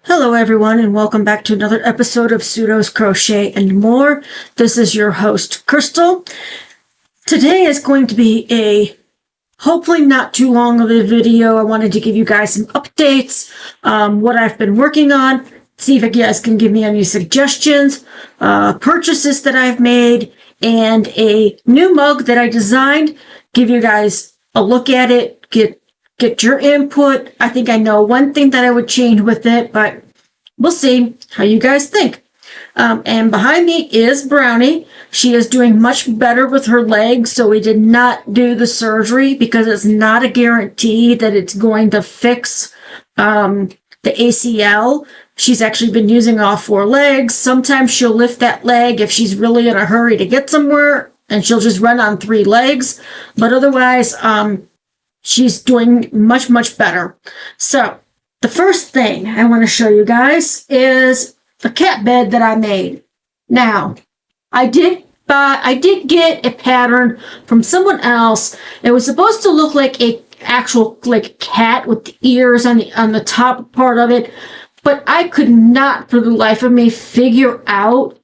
Hello everyone and welcome back to another episode of Pseudo's Crochet and More. This is your host, Crystal. Today is going to be a hopefully not too long of a video. I wanted to give you guys some updates, what I've been working on, see if you guys can give me any suggestions, purchases that I've made, and a new mug that I designed. Give you guys a look at it, get your input. I think I know one thing that I would change with it, but we'll see how you guys think. And behind me is Brownie. She is doing much better with her legs, so we did not do the surgery because it's not a guarantee that it's going to fix the ACL. She's actually been using all four legs. Sometimes she'll lift that leg if she's really in a hurry to get somewhere, and she'll just run on three legs. But otherwise, she's doing much, much better. So the first thing I want to show you guys is the cat bed that I made. Now, I did get a pattern from someone else. It was supposed to look like a actual cat with the ears on the top part of it, but I could not for the life of me figure out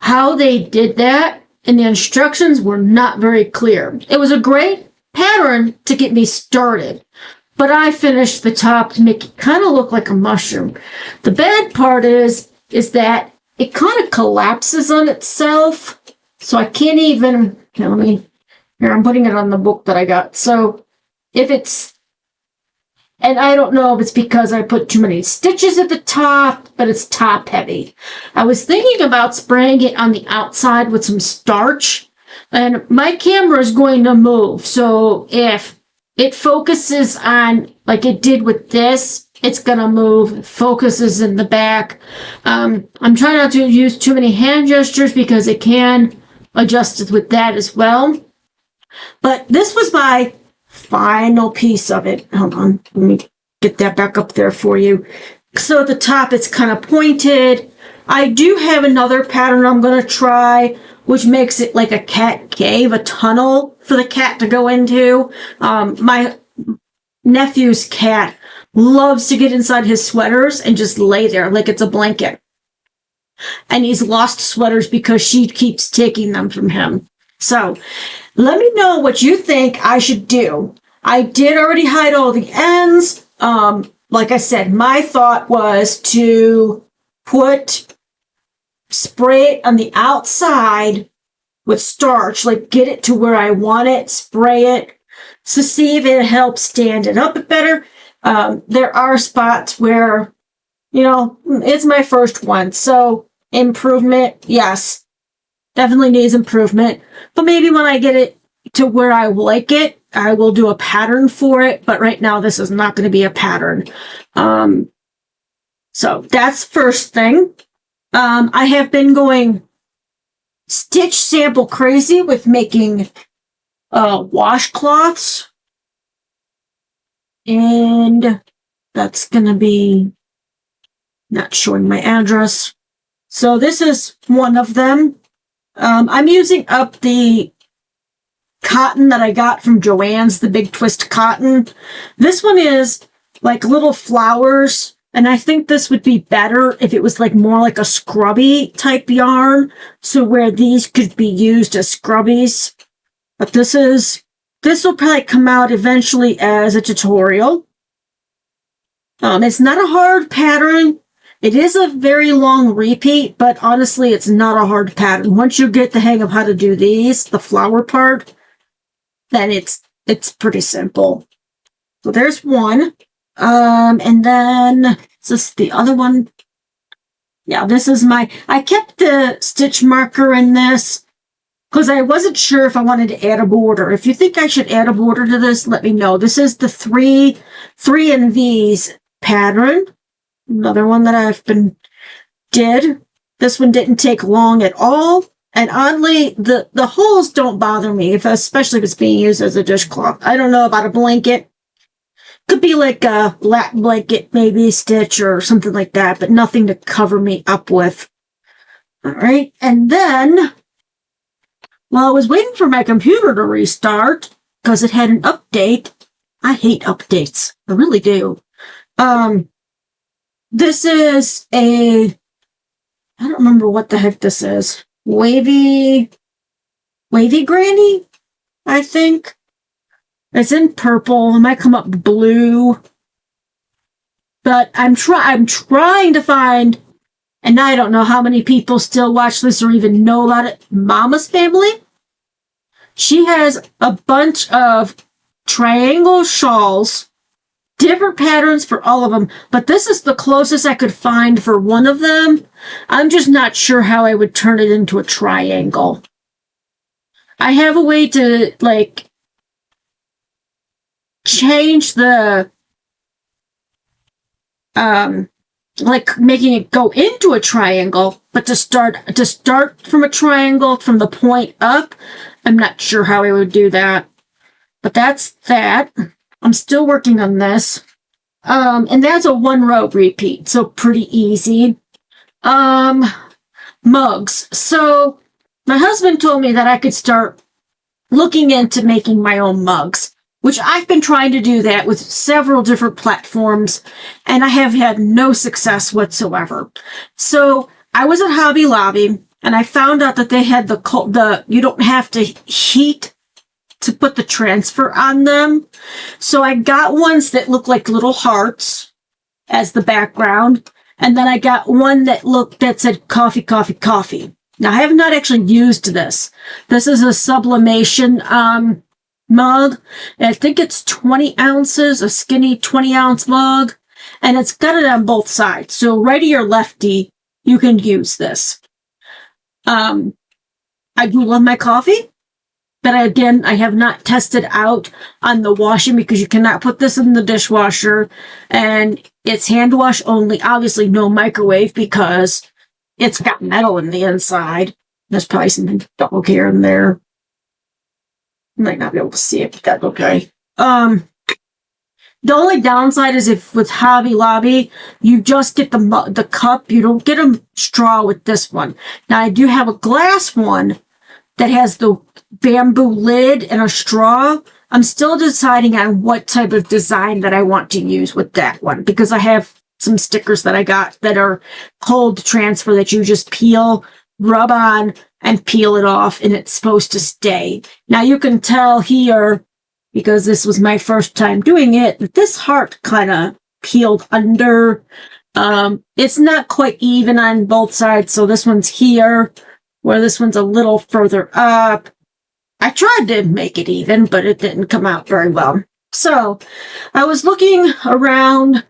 how they did that, and the instructions were not very clear. It was a great pattern to get me started, but I finished the top to make it kind of look like a mushroom. The bad part is that it kind of collapses on itself, so I can't even, here, I'm putting it on the book that I got. So if it's, and I don't know if it's because I put too many stitches at the top, but it's top heavy. I was thinking about spraying it on the outside with some starch, and my camera is going to move, so if it focuses on, like it did with this, it's going to move. It focuses in the back. I'm trying not to use too many hand gestures because it can adjust it with that as well. But this was my final piece of it. Hold on, let me get that back up there for you. So at the top, it's kind of pointed. I do have another pattern I'm going to try, which makes it like a cat cave, a tunnel for the cat to go into. My nephew's cat loves to get inside his sweaters and just lay there like it's a blanket. And he's lost sweaters because she keeps taking them from him. So let me know what you think I should do. I did already hide all the ends. Like I said, my thought was to spray it on the outside with starch, like get it to where I want it, spray it, to see if it helps stand it up better. There are spots where, it's my first one, so improvement, yes, definitely needs improvement, but maybe when I get it to where I like it, I will do a pattern for it, but right now this is not going to be a pattern. So that's first thing. I have been going stitch sample crazy with making washcloths, and that's going to be not showing my address. So this is one of them. I'm using up the cotton that I got from Joann's, the big twist cotton. This one is like little flowers, and I think this would be better if it was like more like a scrubby type yarn, so where these could be used as scrubbies. But this will probably come out eventually as a tutorial. It's not a hard pattern. It is a very long repeat, but honestly, it's not a hard pattern. Once you get the hang of how to do these, the flower part, then it's pretty simple. So there's one. And then is this the other one? Yeah, this is I kept the stitch marker in this because I wasn't sure if I wanted to add a border. If you think I should add a border to this, let me know. This is the three in V's pattern. Another one that did. This one didn't take long at all. And oddly, the holes don't bother me, especially if it's being used as a dishcloth. I don't know about a blanket. Could be like a lap blanket, maybe stitch or something like that, but nothing to cover me up with. All right. And then, while I was waiting for my computer to restart, because it had an update, I hate updates. I really do. this is a, I don't remember what the heck this is. Wavy Granny, I think. It's in purple. It might come up blue. But I'm trying to find, and I don't know how many people still watch this or even know about it, Mama's Family. She has a bunch of triangle shawls, different patterns for all of them, but this is the closest I could find for one of them. I'm just not sure how I would turn it into a triangle. I have a way to, like, change the like making it go into a triangle, but to start from a triangle from the point up, I'm not sure how I would do that. But that's that. I'm still working on this. And that's a 1 row repeat, so pretty easy. Mugs. So my husband told me that I could start looking into making my own mugs, which I've been trying to do that with several different platforms, and I have had no success whatsoever. So I was at Hobby Lobby, and I found out that they had the you don't have to heat to put the transfer on them. So I got ones that look like little hearts as the background, and then I got one that said coffee, coffee, coffee. Now I have not actually used this. This is a sublimation mug. And I think it's 20 ounces, a skinny 20-ounce mug, and it's got it on both sides. So righty or lefty, you can use this. I do love my coffee, but I have not tested out on the washing because you cannot put this in the dishwasher, and it's hand wash only. Obviously, no microwave because it's got metal in the inside. There's probably some dog hair in there. You might not be able to see it, but that's okay. The only downside is if with Hobby Lobby, you just get the cup. You don't get a straw with this one. Now, I do have a glass one that has the bamboo lid and a straw. I'm still deciding on what type of design that I want to use with that one, because I have some stickers that I got that are cold transfer that you just peel, rub on, and peel it off, and it's supposed to stay. Now you can tell here, because this was my first time doing it, that this heart kind of peeled under. It's not quite even on both sides, so this one's here, where this one's a little further up. I tried to make it even, but it didn't come out very well. So I was looking around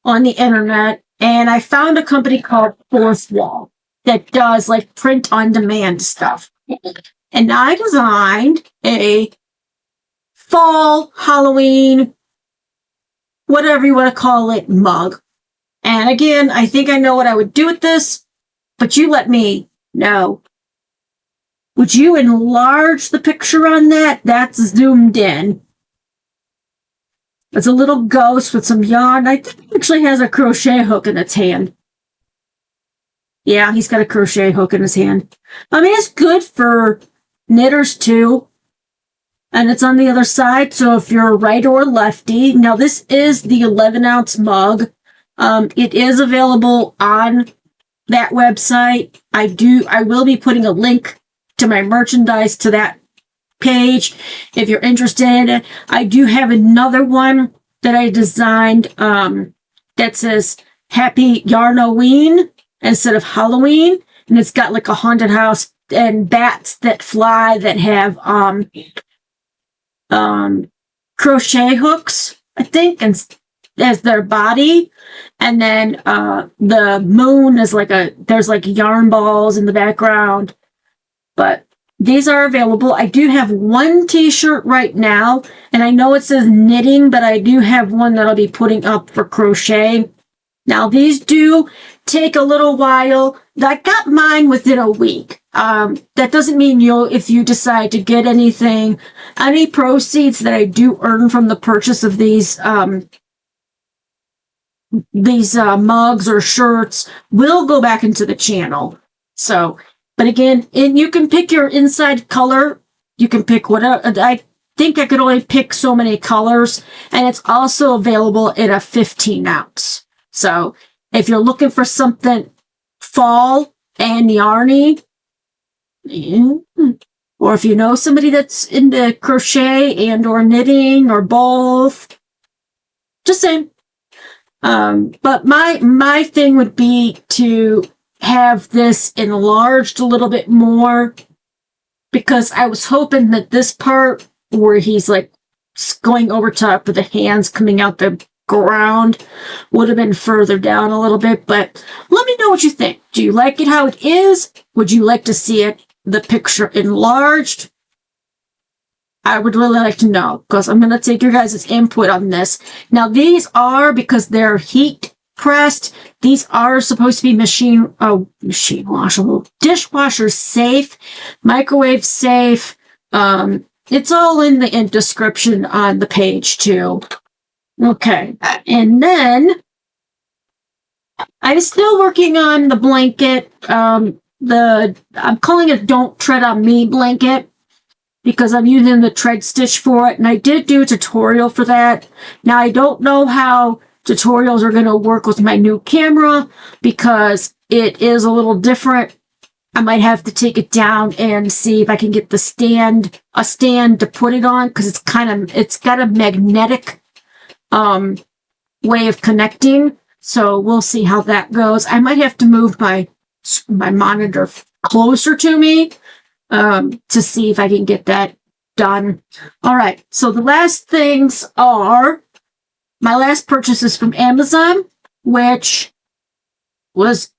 on the internet, and I found a company called Fourth Wall that does like print on demand stuff. And I designed a fall, Halloween, whatever you want to call it, mug. And again, I think I know what I would do with this, but you let me know. Would you enlarge the picture on that? That's zoomed in. It's a little ghost with some yarn. I think it actually has a crochet hook in its hand. Yeah, he's got a crochet hook in his hand. I mean, it's good for knitters too. And it's on the other side, so if you're right or lefty. Now, this is the 11-ounce mug. It is available on that website. I will be putting a link to my merchandise to that page if you're interested. I do have another one that I designed that says Happy Yarnoween instead of Halloween, and it's got like a haunted house and bats that fly that have crochet hooks, I think, and as their body. And then the moon is there's like yarn balls in the background. But these are available. I do have one t-shirt right now, and I know it says knitting, but I do have one that I'll be putting up for crochet. Now, these do take a little while. I got mine within a week. That doesn't mean if you decide to get anything, any proceeds that I do earn from the purchase of these mugs or shirts will go back into the channel. So, but again, you can pick your inside color. You can pick whatever. I think I could only pick so many colors, and it's also available in a 15-ounce. So If you're looking for something fall and yarny, or if you know somebody that's into crochet and or knitting or both, just saying. But my thing would be to have this enlarged a little bit more, because I was hoping that this part where he's like going over top with the hands coming out the ground would have been further down a little bit. But let me know what you think. Do you like it how it is? Would you like to see it, the picture, enlarged? I would really like to know, because I'm going to take your guys' input on this. Now, these are, because they're heat pressed, these are supposed to be machine washable, dishwasher safe, microwave safe. It's all in the description on the page too. Okay, and then I'm still working on the blanket. I'm calling it "Don't Tread on Me" blanket, because I'm using the tread stitch for it, and I did do a tutorial for that. Now, I don't know how tutorials are going to work with my new camera, because it is a little different. I might have to take it down and see if I can get a stand to put it on, because it's got a magnetic way of connecting. So we'll see how that goes. I might have to move my monitor closer to me to see if I can get that done. All right, so the last things are my last purchases from Amazon, which was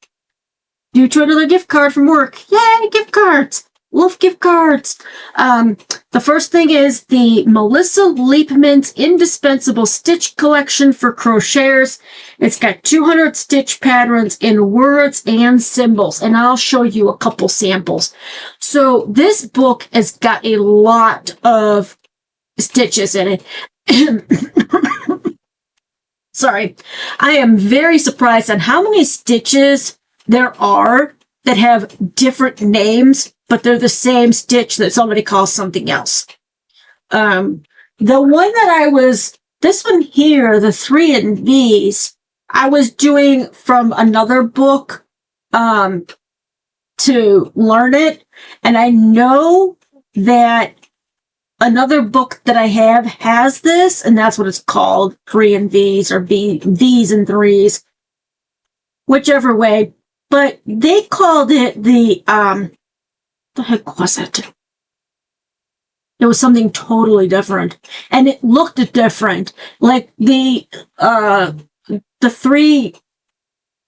due to another gift card from work. Yay, gift cards! Love gift cards. The first thing is the Melissa Leapman's Indispensable Stitch Collection for Crocheters. It's got 200 stitch patterns in words and symbols, and I'll show you a couple samples. So this book has got a lot of stitches in it. Sorry. I am very surprised on how many stitches there are that have different names, but they're the same stitch that somebody calls something else. The one that this one here, the 3 in V's, I was doing from another book to learn it. And I know that another book that I have has this, and that's what it's called, 3 in V's or V's and 3's, whichever way. But they called it the heck was it? It was something totally different, and it looked different. Like the 3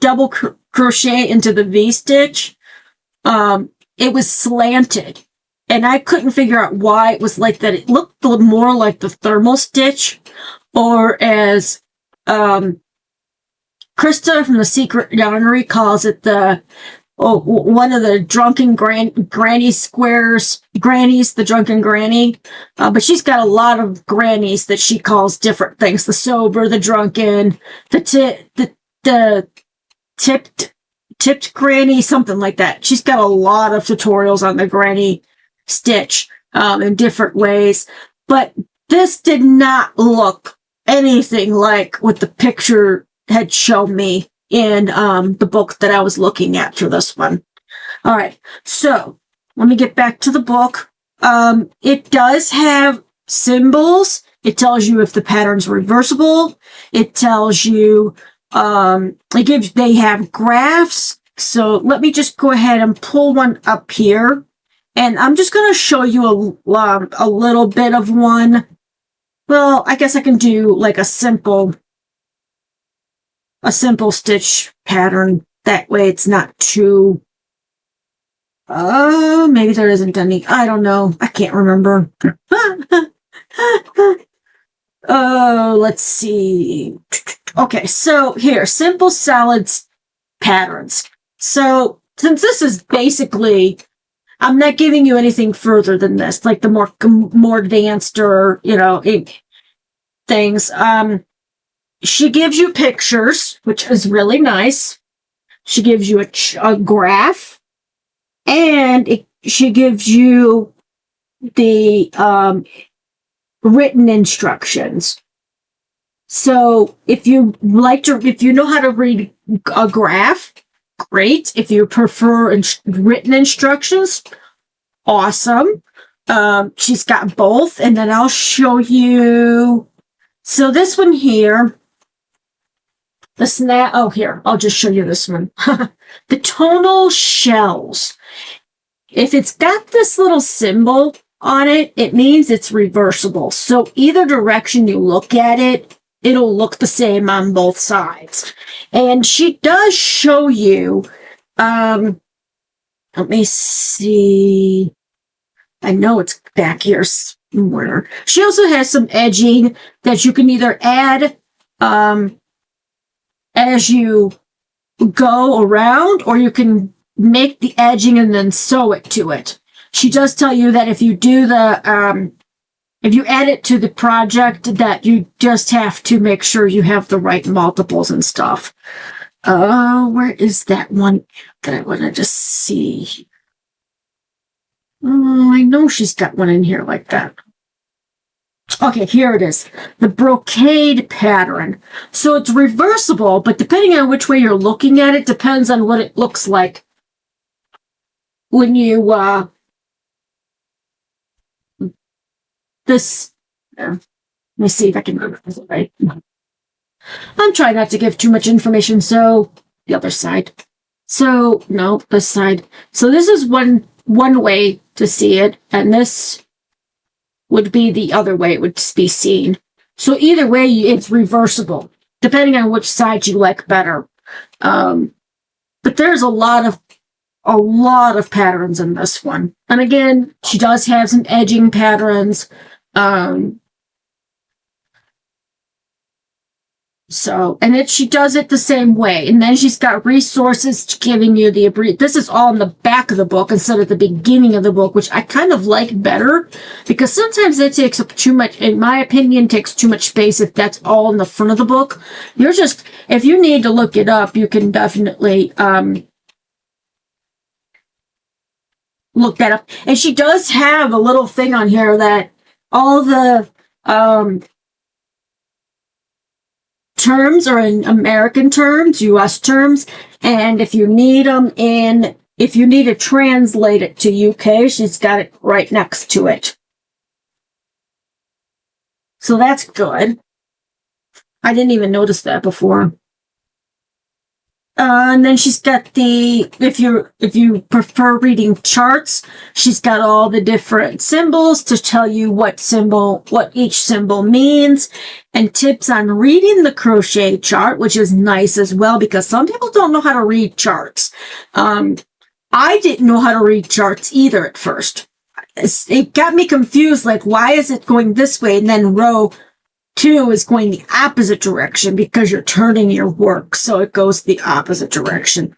double crochet into the V stitch, it was slanted, and I couldn't figure out why it was like that. It looked more like the thermal stitch, or as Krista from the Secret Yarnery calls it, one of the drunken granny squares. Granny's the drunken granny. But she's got a lot of grannies that she calls different things. The sober, the drunken, the tipped granny, something like that. She's got a lot of tutorials on the granny stitch in different ways. But this did not look anything like what the picture had shown me in the book that I was looking at for this one. All right, so let me get back to the book. It does have symbols. It tells you if the pattern's reversible. It tells you, they have graphs. So let me just go ahead and pull one up here. And I'm just going to show you a little bit of one. Well, I guess I can do like a simple stitch pattern. That way it's not too, maybe there isn't any. I don't know. I can't remember. Let's see. Okay, so here, simple solids patterns. So since this is basically, I'm not giving you anything further than this, like the more advanced or, things. She gives you pictures, which is really nice. She gives you a graph, and she gives you the written instructions. So if you know how to read a graph, great. If you prefer written instructions, awesome. She's got both, and then I'll show you. So this one here, the snap. Oh, here, I'll just show you this one. The tonal shells. If it's got this little symbol on it, it means it's reversible. So either direction you look at it, it'll look the same on both sides. And she does show you, let me see. I know it's back here somewhere. She also has some edging that you can either add as you go around, or you can make the edging and then sew it to it. She does tell you that if you do the, if you add it to the project, that you just have to make sure you have the right multiples and stuff. Where is that one that I want to just see? Oh, I know she's got one in here like that. Okay, here it is. The brocade pattern. So it's reversible, but depending on which way you're looking at it, depends on what it looks like when you, let me see if I can move this right. I'm trying not to give too much information, so the other side. So, no, this side. So this is one way to see it, and this would be the other way it would be seen. So either way, it's reversible, depending on which side you like better. But there's a lot of patterns in this one. And again, she does have some edging patterns. She does it the same way. And then she's got resources giving you this is all in the back of the book instead of the beginning of the book, which I kind of like better, because sometimes it takes up too much, in my opinion, takes too much space if that's all in the front of the book. If you need to look it up, you can definitely, look that up. And she does have a little thing on here that all the, terms are in American terms, US terms, and if you need to translate it to UK, she's got it right next to it. So that's good. I didn't even notice that before. And then she's got if you prefer reading charts, she's got all the different symbols to tell you what each symbol means, and tips on reading the crochet chart, which is nice as well, because some people don't know how to read charts. I didn't know how to read charts either at first. It got me confused, like, why is it going this way? And then row 2 is going the opposite direction because you're turning your work, so it goes the opposite direction.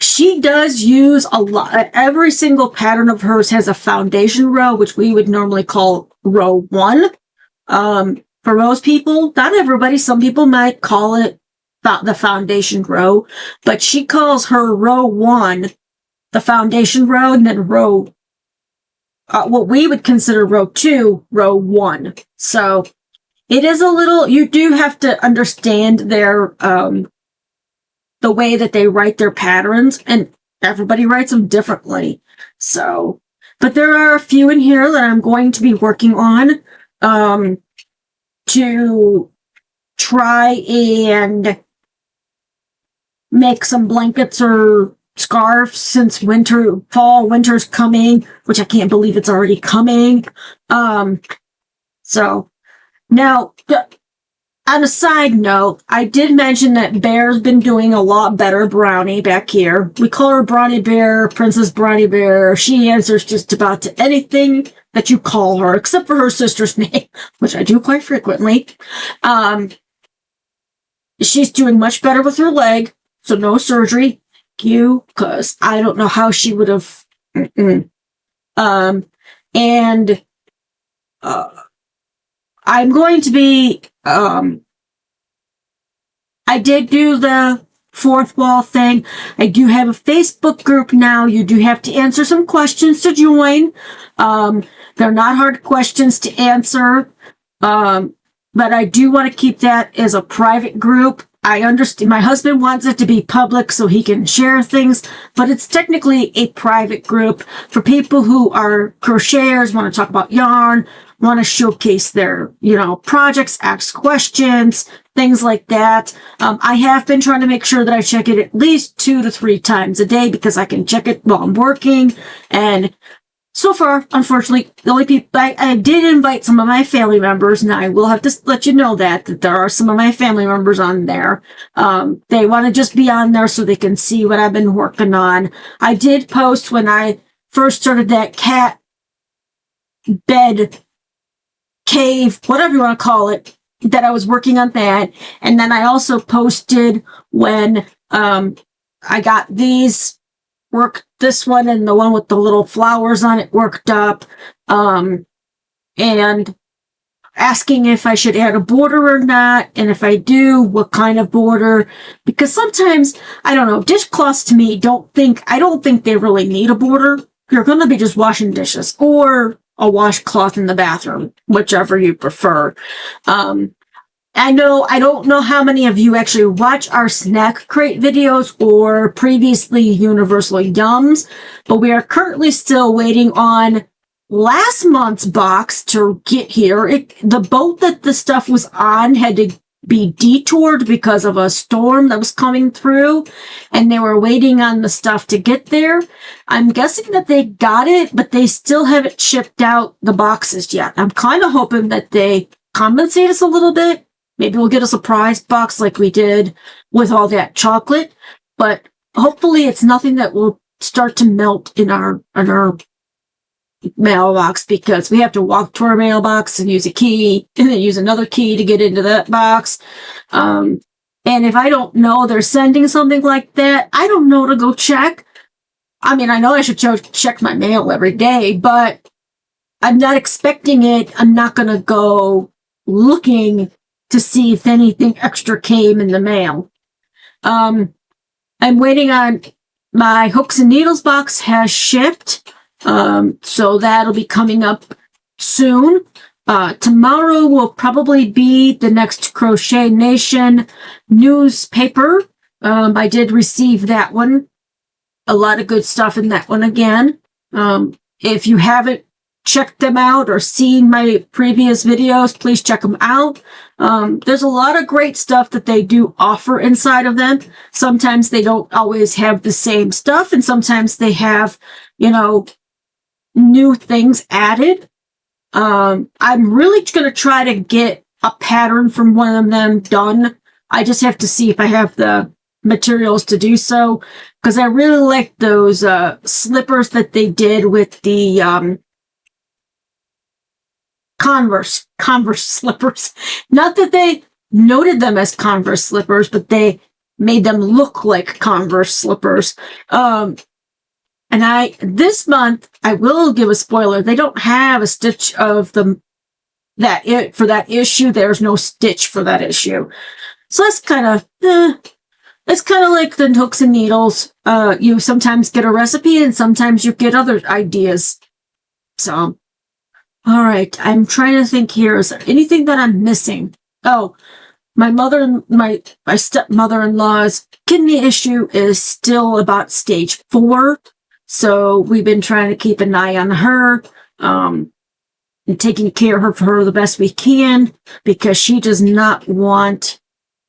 She does use a lot. Every single pattern of hers has a foundation row, which we would normally call row 1. For most people, not everybody, some people might call it the foundation row, but she calls her row 1 the foundation row, and then row, what we would consider row 2, row 1. So it is a little, you do have to understand their, the way that they write their patterns, and everybody writes them differently. So, but there are a few in here that I'm going to be working on, to try and make some blankets or scarves, since winter's coming, which I can't believe it's already coming. So, now, on a side note, I did mention that Bear's been doing a lot better. Brownie back here. We call her Brownie Bear, Princess Brownie Bear. She answers just about to anything that you call her, except for her sister's name, which I do quite frequently. She's doing much better with her leg, so no surgery. Thank you, because I don't know how she would have. I'm going to be, I did do the fourth wall thing. I do have a Facebook group now. You do have to answer some questions to join. They're not hard questions to answer. But I do want to keep that as a private group. I understand my husband wants it to be public so he can share things, but it's technically a private group for people who are crocheters, want to talk about yarn, want to showcase their, projects, ask questions, things like that. I have been trying to make sure that I check it at least 2 to 3 times a day because I can check it while I'm working. And so far, unfortunately, the only people I did invite some of my family members, and I will have to let you know that there are some of my family members on there. They want to just be on there so they can see what I've been working on. I did post when I first started that cat bed cave, whatever you want to call it, that I was working on that. And then I also posted when I got these this one and the one with the little flowers on it worked up, and asking if I should add a border or not, and if I do, what kind of border, because sometimes, I don't know, dishcloths to me I don't think they really need a border. You're going to be just washing dishes or a washcloth in the bathroom, whichever you prefer. I don't know how many of you actually watch our snack crate videos or previously Universal Yums, but we are currently still waiting on last month's box to get here. The boat that the stuff was on had to be detoured because of a storm that was coming through, and they were waiting on the stuff to get there. I'm guessing that they got it, but they still haven't shipped out the boxes yet. I'm kind of hoping that they compensate us a little bit. Maybe we'll get a surprise box like we did with all that chocolate, but hopefully it's nothing that will start to melt in our mailbox, because we have to walk to our mailbox and use a key and then use another key to get into that box. And if I don't know they're sending something like that, I don't know to go check. I mean, I know I should check my mail every day, but I'm not expecting it. I'm not going to go looking to see if anything extra came in the mail. I'm waiting on my hooks and needles box has shipped. So that'll be coming up soon. Tomorrow will probably be the next Crochet Nation newspaper. I did receive that one. A lot of good stuff in that one again. If you haven't checked them out or seen my previous videos, please check them out. There's a lot of great stuff that they do offer inside of them. Sometimes they don't always have the same stuff, and sometimes they have, new things added. I'm really going to try to get a pattern from one of them done. I just have to see if I have the materials to do so, because I really like those slippers that they did with the Converse slippers. Not that they noted them as Converse slippers, but they made them look like Converse slippers. And this month, I will give a spoiler. They don't have a stitch of for that issue. There's no stitch for that issue. So that's kind of, it's kind of like the hooks and needles. You sometimes get a recipe and sometimes you get other ideas. So, all right. I'm trying to think here. Is there anything that I'm missing? Oh, my stepmother-in-law's kidney issue is still about stage 4. So we've been trying to keep an eye on her, and taking care of her the best we can, because she does not want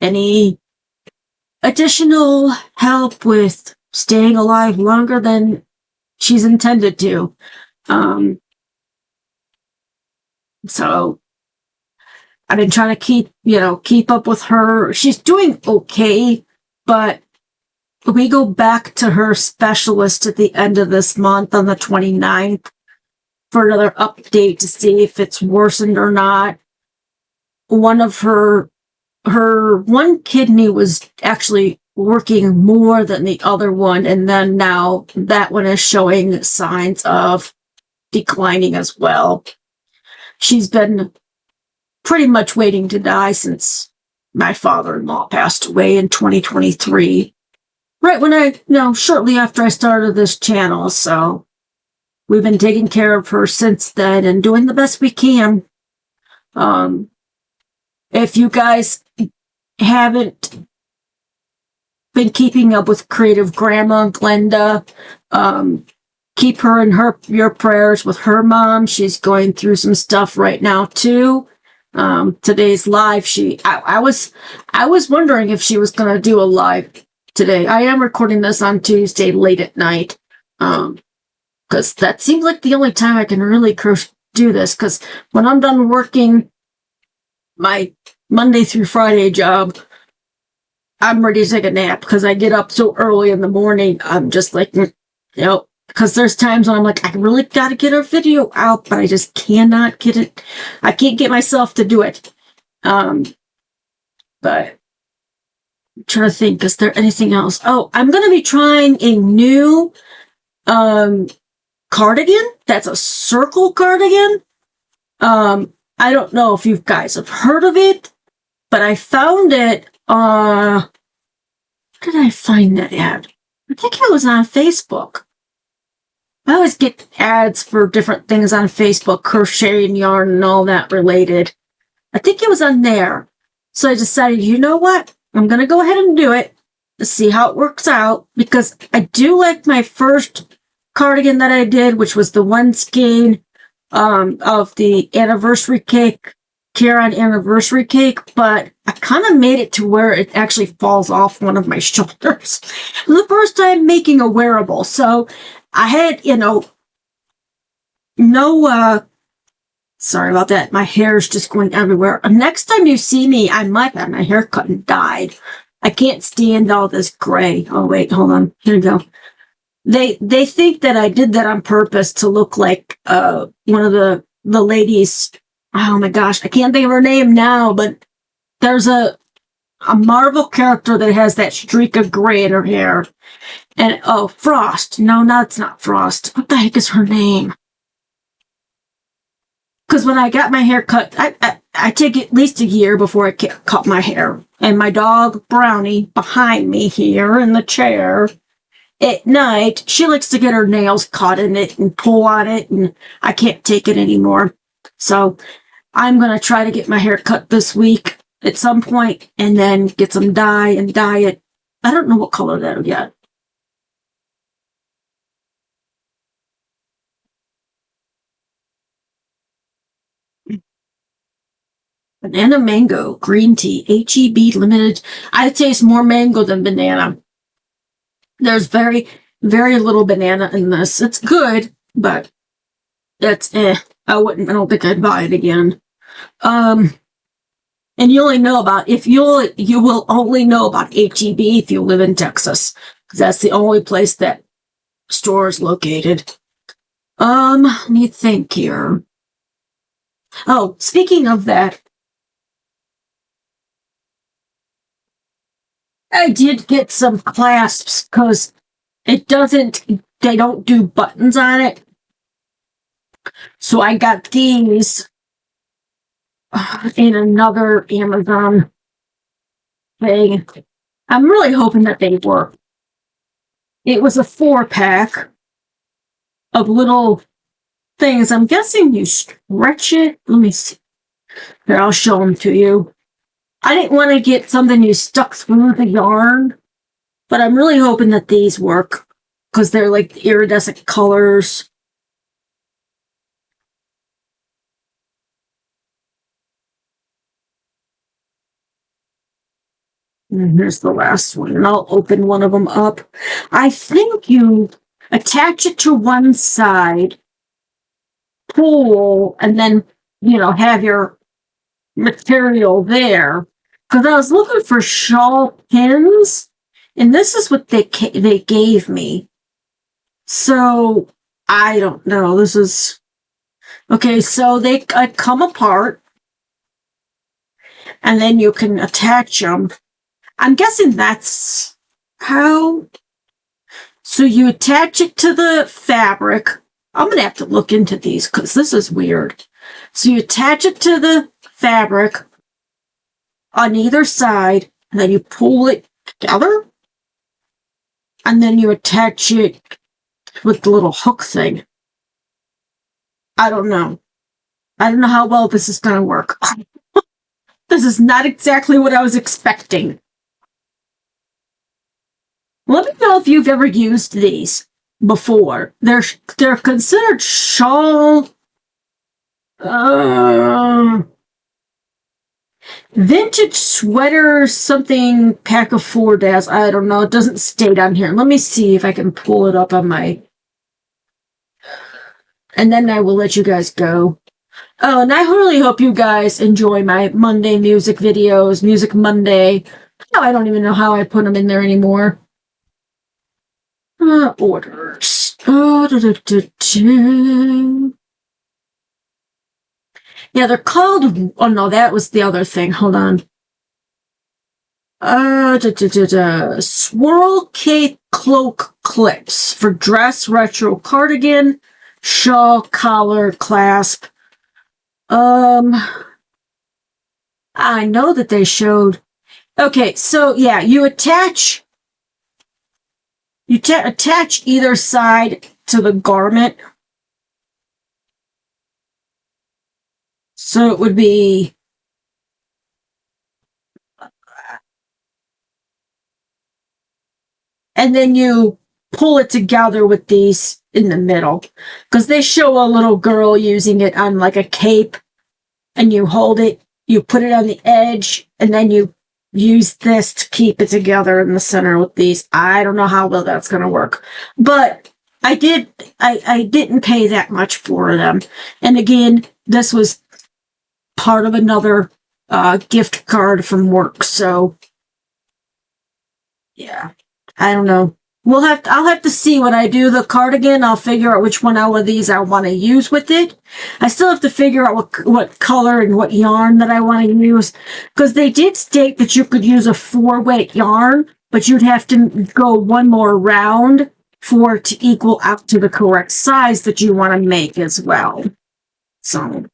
any additional help with staying alive longer than she's intended to. So I've been trying to keep up with her. She's doing okay, but we go back to her specialist at the end of this month on the 29th for another update to see if it's worsened or not. One of her one kidney was actually working more than the other one, and then now that one is showing signs of declining as well. She's been pretty much waiting to die since my father-in-law passed away in 2023. Right when shortly after I started this channel. So we've been taking care of her since then and doing the best we can. If you guys haven't been keeping up with Creative Grandma Glenda. Keep her in your prayers with her mom. She's going through some stuff right now too. Today's live, I was wondering if she was going to do a live today. I am recording this on Tuesday late at night, because that seems like the only time I can really do this, because when I'm done working my Monday through Friday job, I'm ready to take a nap because I get up so early in the morning. I'm just like, because there's times when I'm like, I really got to get a video out, but I just cannot get it. I can't get myself to do it. But I'm trying to think, is there anything else? Oh, I'm going to be trying a new cardigan. That's a circle cardigan. I don't know if you guys have heard of it, but I found it, where did I find that ad? I think it was on Facebook. I always get ads for different things on Facebook, crochet and yarn and all that related. I think it was on there. So I decided, you know what? I'm going to go ahead and do it to see how it works out, because I do like my first cardigan that I did, which was the one skein of the anniversary cake, Karen anniversary cake, but I kind of made it to where it actually falls off one of my shoulders. The first time making a wearable, so I had, sorry about that. My hair's just going everywhere. Next time you see me, I might have my hair cut and dyed. I can't stand all this gray. Oh, wait, hold on. Here we go. They think that I did that on purpose to look like one of the ladies. Oh my gosh, I can't think of her name now, but there's a Marvel character that has that streak of gray in her hair. And Frost. No, it's not Frost. What the heck is her name? Because when I got my hair cut, I take at least a year before I cut my hair. And my dog, Brownie, behind me here in the chair, at night, she likes to get her nails caught in it and pull on it, and I can't take it anymore. So I'm going to try to get my hair cut this week at some point, and then get some dye and dye it. I don't know what color that'll get. Banana mango green tea, HEB limited. I taste more mango than banana. There's very, very little banana in this. It's good, but it's I don't think I'd buy it again. And you only know about, you will only know about HEB if you live in Texas, because that's the only place that store is located. Let me think here. Oh, speaking of that, I did get some clasps, because they don't do buttons on it. So I got these in another Amazon thing. I'm really hoping that they work. It was a 4-pack of little things. I'm guessing you stretch it. Let me see. Here, I'll show them to you. I didn't want to get something you stuck through the yarn, but I'm really hoping that these work, because they're like iridescent colors. And here's the last one, and I'll open one of them up. I think you attach it to one side, pull, and then, have your material there. Because I was looking for shawl pins, and this is what they gave me. So, I don't know. This is... Okay, so they come apart, and then you can attach them. I'm guessing that's how. So you attach it to the fabric. I'm going to have to look into these, because this is weird. So you attach it to the fabric on either side, and then you pull it together, and then you attach it with the little hook thing. I don't know. I don't know how well this is going to work. This is not exactly what I was expecting. Let me know if you've ever used these before. They're considered shawl vintage sweater something pack of 4 days. I don't know. It doesn't state on here. Let me see if I can pull it up on my... And then I will let you guys go. Oh, and I really hope you guys enjoy my Monday music videos. Music Monday. Oh, I don't even know how I put them in there anymore. Orders. Yeah, they're called... Oh, no, that was the other thing. Hold on. Swirl Cape Cloak Clips for dress, retro cardigan, shawl, collar, clasp. I know that they showed... Okay, so yeah, you attach either side to the garment. So it would be... And then you pull it together with these in the middle. Because they show a little girl using it on like a cape. And you hold it, you put it on the edge, and then you use this to keep it together in the center with these. I don't know how well that's going to work. But I didn't pay that much for them. And again, this was part of another gift card from work. So, yeah, I don't know. I'll have to see when I do the cardigan. I'll figure out which one out of these I want to use with it. I still have to figure out what color and what yarn that I want to use. Because they did state that you could use a 4-weight yarn, but you'd have to go one more round for it to equal out to the correct size that you want to make as well. So,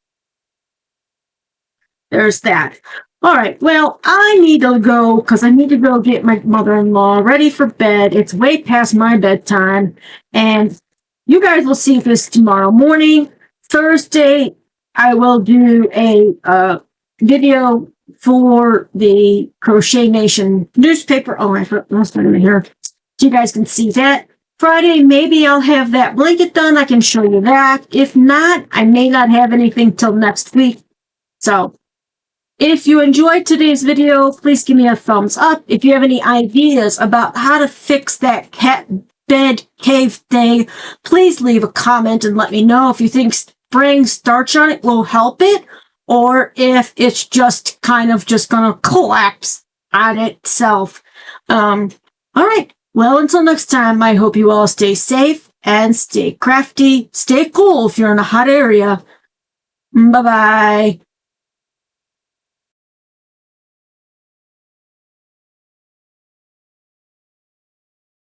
there's that. All right, well, I need to go because I need to go get my mother-in-law ready for bed. It's way past my bedtime, and you guys will see this tomorrow morning. Thursday, I will do a video for the Crochet Nation newspaper. Oh, I forgot this one in here. So you guys can see that. Friday, maybe I'll have that blanket done. I can show you that. If not, I may not have anything till next week. So... if you enjoyed today's video, please give me a thumbs up. If you have any ideas about how to fix that cat bed cave thing, please leave a comment and let me know if you think spraying starch on it will help it, or if it's just kind of just going to collapse on itself. All right. Well, until next time, I hope you all stay safe and stay crafty. Stay cool if you're in a hot area. Bye-bye.